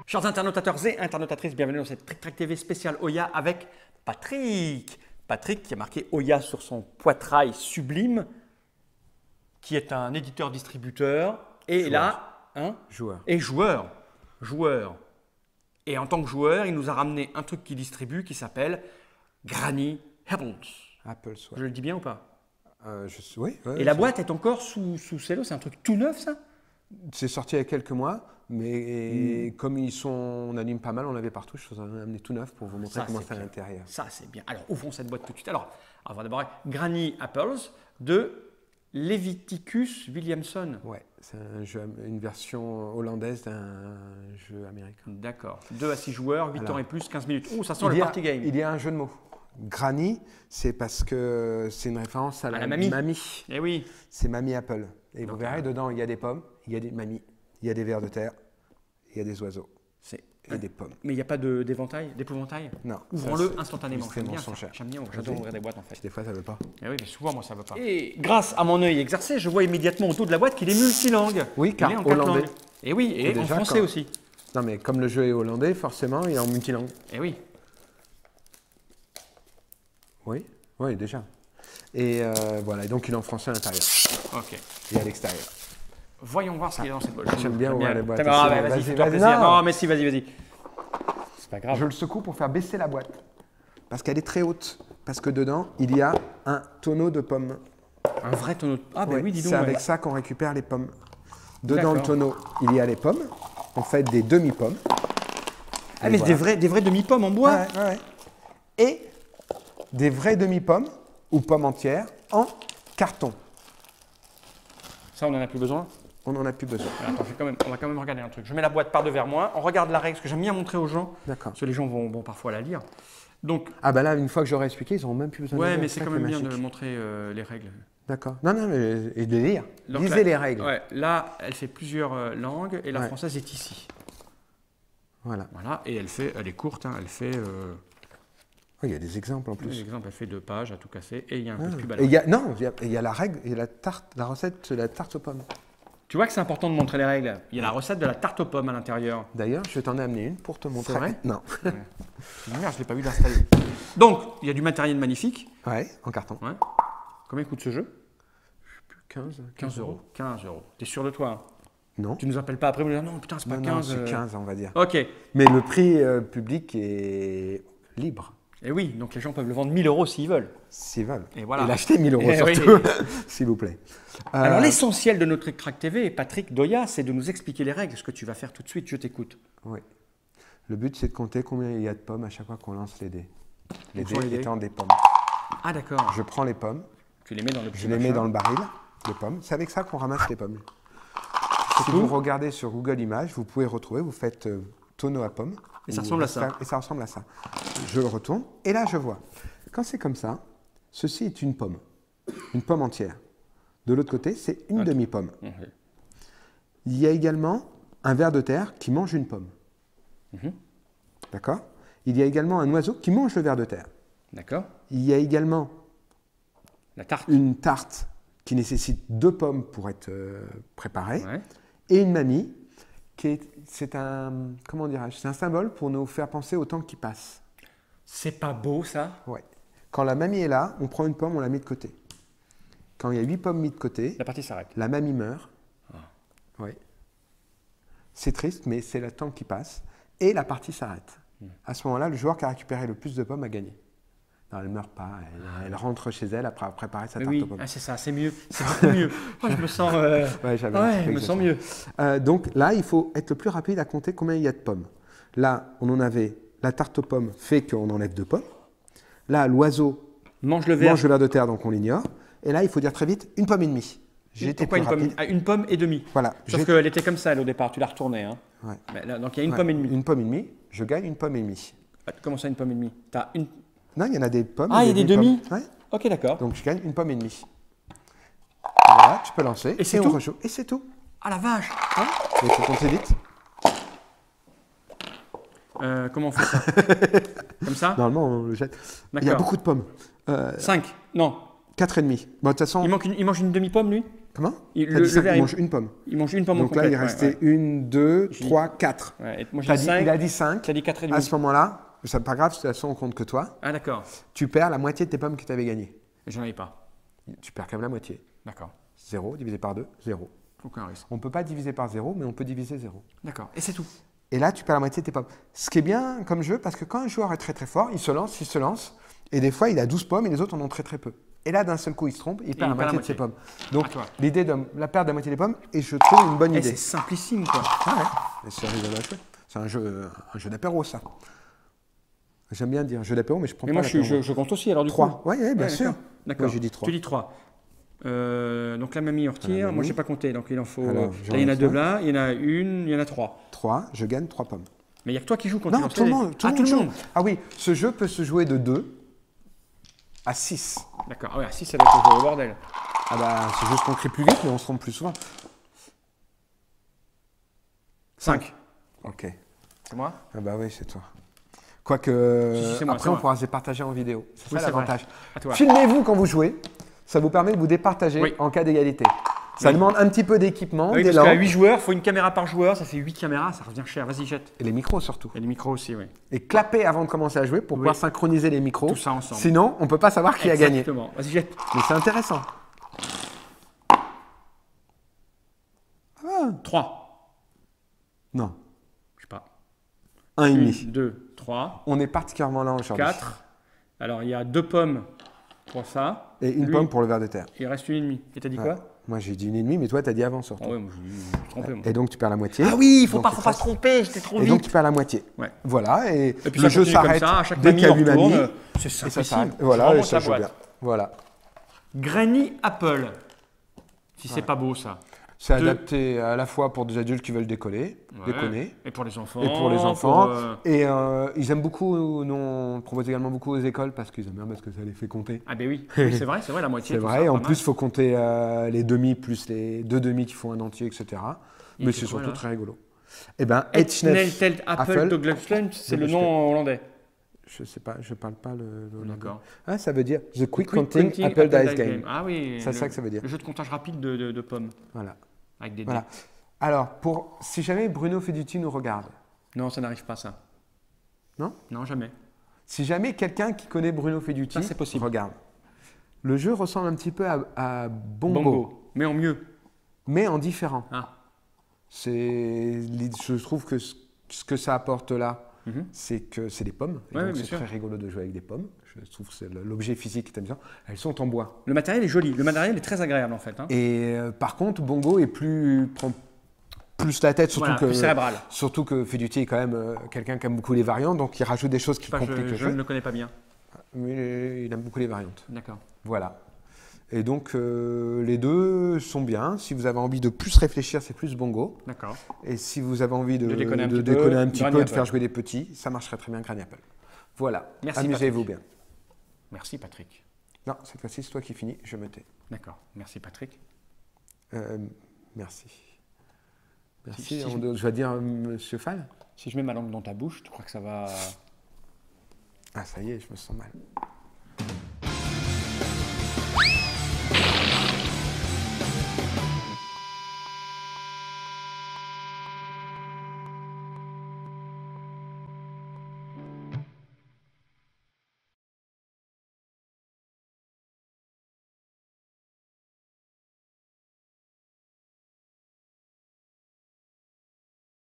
Chers internautateurs et internautatrices, bienvenue dans cette Trick Track TV spéciale Oya avec Patrick. Patrick qui a marqué Oya sur son poitrail sublime, qui est un éditeur-distributeur et là, Joueur. Et joueur. Et en tant que joueur, il nous a ramené un truc qu'il distribue qui s'appelle Granny Apples. Apples, ouais. Je le dis bien ou pas? Oui. Et la boîte est encore sous cello, c'est un truc tout neuf ça? C'est sorti il y a quelques mois, mais comme on anime pas mal, on l'avait partout. Je vous en ai amené tout neuf pour vous montrer comment c'est à l'intérieur. Ça, c'est bien. Alors, ouvrons cette boîte tout de suite. Alors, on va d'abord Granny Apples de Leviticus Williamson. Ouais, c'est une version hollandaise d'un jeu américain. D'accord. 2 à 6 joueurs, 8 ans et plus, 15 minutes. Oh, ça sent le Il party game. Il y a un jeu de mots. Granny, c'est parce que c'est une référence à la mamie. Eh oui. C'est Mamie Apple. Et vous verrez, dedans, il y a des pommes, il y a des mamies, il y a des vers de terre, il y a des oiseaux et des pommes. Mais il n'y a pas d'épouvantail? Non. Ouvrons-le instantanément. J'aime bien ça. J'aime bien, j'adore ouvrir des boîtes en fait. Des fois, ça ne veut pas. Eh oui, mais souvent, moi, ça ne veut pas. Et grâce à mon œil exercé, je vois immédiatement au dos de la boîte qu'il est multilingue. Oui, car il est en hollandais. 4 langues. Et oui, et en français aussi. Non, mais comme le jeu est hollandais, forcément, il est en multilingue. Eh oui. Oui, déjà. Et voilà, et donc il est en français à l'intérieur. Ok. Et à l'extérieur. Voyons voir ce qu'il y a dans cette boîte. J'aime bien ouvrir les boîtes. Vas-y, fais-toi plaisir. Non, mais si, vas-y. C'est pas grave. Je le secoue pour faire baisser la boîte. Parce qu'elle est très haute. Parce que dedans, il y a un tonneau de pommes. Un vrai tonneau de... Ah, ben oui, dis donc. C'est avec ça qu'on récupère les pommes. Dedans le tonneau, il y a les pommes. En fait, des demi-pommes. Ah, mais voilà. des vrais demi-pommes en bois. Ouais. Et des vraies demi-pommes ou pommes entières en carton. Ça, on n'en a plus besoin? On n'en a plus besoin. Attends, on va quand même regarder un truc. Je mets la boîte par devers moi. On regarde la règle, parce que j'aime bien montrer aux gens. D'accord. Parce que les gens vont parfois la lire. Donc, ah ben là, une fois que j'aurai expliqué, ils n'auront même plus besoin de ouais, mais c'est quand même bien de montrer les règles. D'accord. Non, mais et de lire. Donc lisez les règles. Ouais, là, elle fait plusieurs langues et la française est ici. Voilà. Et elle est courte, hein, elle fait... il y a des exemples en plus. L'exemple, elle fait 2 pages à tout casser et il y a un peu de pub à il y a la règle, il y a la recette de la tarte aux pommes. Tu vois que c'est important de montrer les règles. Il y a la recette de la tarte aux pommes à l'intérieur. D'ailleurs, je t'en ai amené une pour te montrer. C'est vrai? Non. Ouais. Merde, je ne l'ai pas vu d'installer. Donc, il y a du matériel magnifique. Ouais, en carton. Ouais. Combien coûte ce jeu? Je sais plus, 15 euros. 15 euros. T'es sûr de toi, hein? Non. Tu nous appelles pas après pour dire non, putain, c'est pas 15. Non, c'est 15, on va dire. Ok. Mais le prix public est libre. Et oui, donc les gens peuvent le vendre 1000 euros s'ils veulent. S'ils veulent. Et voilà. Et l'acheter 1000 euros surtout, oui. s'il vous plaît. Alors l'essentiel de notre Trick Track TV, Patrick Doya, c'est de nous expliquer les règles. Ce que tu vas faire tout de suite, je t'écoute. Oui. Le but, c'est de compter combien il y a de pommes à chaque fois qu'on lance les dés. Les dés étant des pommes. Ah d'accord. Je prends les pommes. Tu les mets dans le petit Je les mets dans le baril, les pommes. C'est avec ça qu'on ramasse les pommes. Si vous regardez sur Google Images, vous pouvez retrouver, vous faites tonneau à pommes. Et ça ressemble à ça. Et ça ressemble à ça. Je le retourne et là je vois. Quand c'est comme ça, ceci est une pomme entière. De l'autre côté, c'est une demi-pomme. Okay. Il y a également un ver de terre qui mange une pomme. D'accord? Il y a également un oiseau qui mange le ver de terre. D'accord. Il y a également une tarte qui nécessite 2 pommes pour être préparée. Ouais. Et une mamie c'est un symbole pour nous faire penser au temps qui passe. C'est pas beau ça? Ouais. Quand la mamie est là, on prend une pomme, on la met de côté. Quand il y a 8 pommes mises de côté, la partie s'arrête. La mamie meurt. Ouais. C'est triste, mais c'est le temps qui passe et la partie s'arrête. À ce moment-là, le joueur qui a récupéré le plus de pommes a gagné. Non, elle ne meurt pas, elle rentre chez elle après avoir préparé sa tarte aux pommes. C'est ça, c'est mieux, c'est beaucoup mieux. Moi, je me sens, je me sens mieux. Donc là, il faut être le plus rapide à compter combien il y a de pommes. Là, on en avait, la tarte aux pommes fait qu'on enlève 2 pommes. Là, l'oiseau mange le ver de terre, donc on l'ignore. Et là, il faut dire très vite, 1 pomme et demie. Pourquoi une pomme et demie? Voilà. Sauf qu'elle était comme ça, elle, au départ, tu l'as retournée. Hein. Ouais. Mais là, donc il y a 1 pomme et demie. 1 pomme et demie, je gagne 1 pomme et demie. Comment ça, 1 pomme et demie? T'as une... Non, il y en a des pommes. Ah, il y a des demi? Ouais. Ok, d'accord. Donc je gagne 1 pomme et demie. Voilà, tu peux lancer. Et c'est tout? Et c'est tout. Ah la vache! Il faut compter vite. Comment on fait ça? Comme ça? Normalement, on le jette. Il y a beaucoup de pommes. 5? Non. 4,5. Bon, de toute façon... Il mange une demi-pomme, lui? Comment? Le T'as dit 5, verre, il mange une pomme. Il mange une pomme au Donc là, complet. il restait 1, 2, 3, 4. Ouais, et moi, j'ai dit 5. Il a dit 5. Tu as dit 4 et À demi. ce moment-là, c'est pas grave, de toute façon, on compte que toi. Ah, d'accord. Tu perds la moitié de tes pommes que tu avais gagnées. J'en avais pas. Tu perds quand même la moitié. D'accord. 0 divisé par 2, 0. Aucun risque. On ne peut pas diviser par 0, mais on peut diviser 0. D'accord. Et c'est tout. Et là, tu perds la moitié de tes pommes. Ce qui est bien comme jeu, parce que quand un joueur est très très fort, il se lance, et des fois, il a 12 pommes et les autres en ont très très peu. Et là, d'un seul coup, il se trompe, il perd la moitié de ses pommes. Donc, l'idée de la perte de la moitié des pommes, et je trouve une bonne idée. C'est simplissime, quoi. Ah ouais, c'est rigolo à jouer. C'est un jeu d'apéro, ça. J'aime bien dire jeu d'apéro, mais je prends pas l'apéro. Je compte aussi, alors du 3. coup. Oui, bien sûr. D'accord. Moi, j'ai dit 3. Tu dis 3. Donc la mamie, on retire. Moi, je n'ai pas compté, donc il en faut. Alors, là, il y en a 2 là, il y en a une, il y en a 3. 3, je gagne 3 pommes. Mais il n'y a que toi qui joues quand non, tu tout le monde. Tout le monde. monde. Ah oui, ce jeu peut se jouer de 2 à 6. D'accord. Ah ouais, à 6, ça va être le bordel. Ah bah, c'est juste qu'on crie plus vite, mais on se trompe plus souvent. 5. Ok. C'est moi? Ah bah oui, c'est toi. Quoique, c'est moi, après, on pourra se départager en vidéo. C'est ça l'avantage. Vrai. Filmez-vous quand vous jouez. Ça vous permet de vous départager en cas d'égalité. Ça demande un petit peu d'équipement, oui, parce qu'à 8 joueurs, il faut une caméra par joueur. Ça fait 8 caméras, ça revient cher. Vas-y, jette. Et les micros surtout. Et les micros aussi, oui. Et clapper avant de commencer à jouer pour pouvoir synchroniser les micros. Tout ça ensemble. Sinon, on ne peut pas savoir qui a gagné. Exactement. Vas-y, jette. Mais c'est intéressant. 3. Non. Je sais pas. 1,5. 2, 3. On est particulièrement là aujourd'hui. 4. Alors, il y a 2 pommes pour ça. Et une pomme pour le ver de terre. Il reste 1,5. Et t'as dit quoi? Moi, j'ai dit 1,5, mais toi, tu as dit avant surtout. Ah ouais, moi, je me suis trompé. Moi. Et donc, tu perds la moitié. Ah oui, il faut pas se tromper, j'étais trop vite. Et donc, tu perds la moitié. Ouais. Voilà, et puis le ça jeu continue comme s'arrête ça, à chaque dès qu'il y a 8 mamies. C'est Et ça simplissime. s'arrête. Voilà, et ça joue boîte. bien. Voilà. Granny Apple. Si c'est pas beau, ça. C'est adapté à la fois pour des adultes qui veulent déconner. Et pour les enfants. Et pour les enfants. Et ils aiment beaucoup, nous on propose également beaucoup aux écoles parce qu'ils aiment bien parce que ça les fait compter. Ah ben oui, oui c'est vrai, la moitié. C'est vrai, en plus il faut compter les demi plus les 2 demi qui font un entier, etc. Mais c'est surtout très rigolo. Eh bien, Etchnelt Apple Douglas, c'est le nom hollandais. Je sais pas, je parle pas le D'accord. Ah, ça veut dire The Quick Counting Apple Dice Game. Ah oui. C'est ça que ça veut dire. Le jeu de comptage rapide de pommes. Voilà. Avec des dés. Voilà. Alors, si jamais Bruno Feduti nous regarde. Non, ça n'arrive pas, ça. Non? Non, jamais. Si jamais quelqu'un qui connaît Bruno Feduti regarde. Le jeu ressemble un petit peu à Bongo. Mais en mieux. Mais en différent. Ah. Je trouve que ce que ça apporte là, c'est que c'est des pommes. Et donc c'est très rigolo de jouer avec des pommes. Je trouve que c'est l'objet physique qui est amusant. Elles sont en bois. Le matériel est joli. Le matériel est très agréable en fait. Hein. Et par contre, Bongo prend plus la tête, plus cérébral. Surtout que Feduti est quand même quelqu'un qui aime beaucoup les variantes, donc il rajoute des choses qui compliquent le jeu. Je ne le connais pas bien. Mais il aime beaucoup les variantes. D'accord. Voilà. Et donc, les deux sont bien. Si vous avez envie de plus réfléchir, c'est plus Bongo. D'accord. Et si vous avez envie de déconner un petit peu, de faire jouer des petits, ça marcherait très bien Granny Apple. Voilà. Amusez-vous bien. Merci Patrick. Non, cette fois-ci, c'est toi qui finis, je me tais. D'accord. Merci Patrick. Merci. Merci. Je vais dire Monsieur Fall. Si je mets ma langue dans ta bouche, tu crois que ça va... Ah, ça y est, je me sens mal.